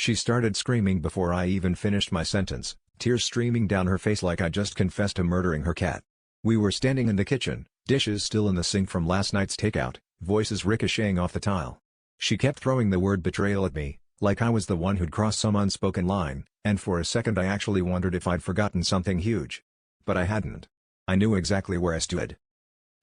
She started screaming before I even finished my sentence, tears streaming down her face like I just confessed to murdering her cat. We were standing in the kitchen, dishes still in the sink from last night's takeout, voices ricocheting off the tile. She kept throwing the word betrayal at me, like I was the one who'd crossed some unspoken line, and for a second I actually wondered if I'd forgotten something huge. But I hadn't. I knew exactly where I stood.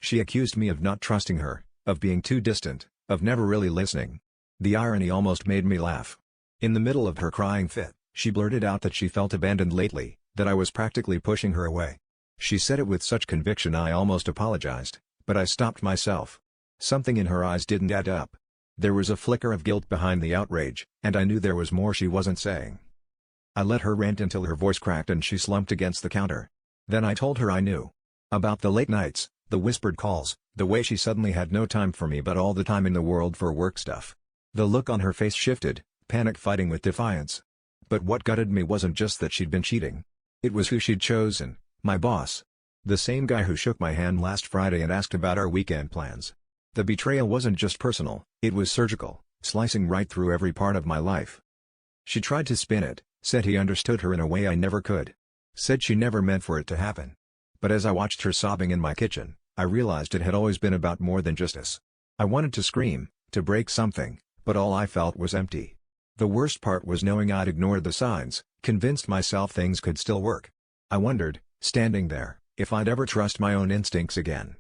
She accused me of not trusting her, of being too distant, of never really listening. The irony almost made me laugh. In the middle of her crying fit, she blurted out that she felt abandoned lately, that I was practically pushing her away. She said it with such conviction I almost apologized, but I stopped myself. Something in her eyes didn't add up. There was a flicker of guilt behind the outrage, and I knew there was more she wasn't saying. I let her rant until her voice cracked and she slumped against the counter. Then I told her I knew. About the late nights, the whispered calls, the way she suddenly had no time for me but all the time in the world for work stuff. The look on her face shifted, panic fighting with defiance. But what gutted me wasn't just that she'd been cheating. It was who she'd chosen, my boss. The same guy who shook my hand last Friday and asked about our weekend plans. The betrayal wasn't just personal, it was surgical, slicing right through every part of my life. She tried to spin it, said he understood her in a way I never could. Said she never meant for it to happen. But as I watched her sobbing in my kitchen, I realized it had always been about more than just us. I wanted to scream, to break something, but all I felt was empty. The worst part was knowing I'd ignored the signs, convinced myself things could still work. I wondered, standing there, if I'd ever trust my own instincts again.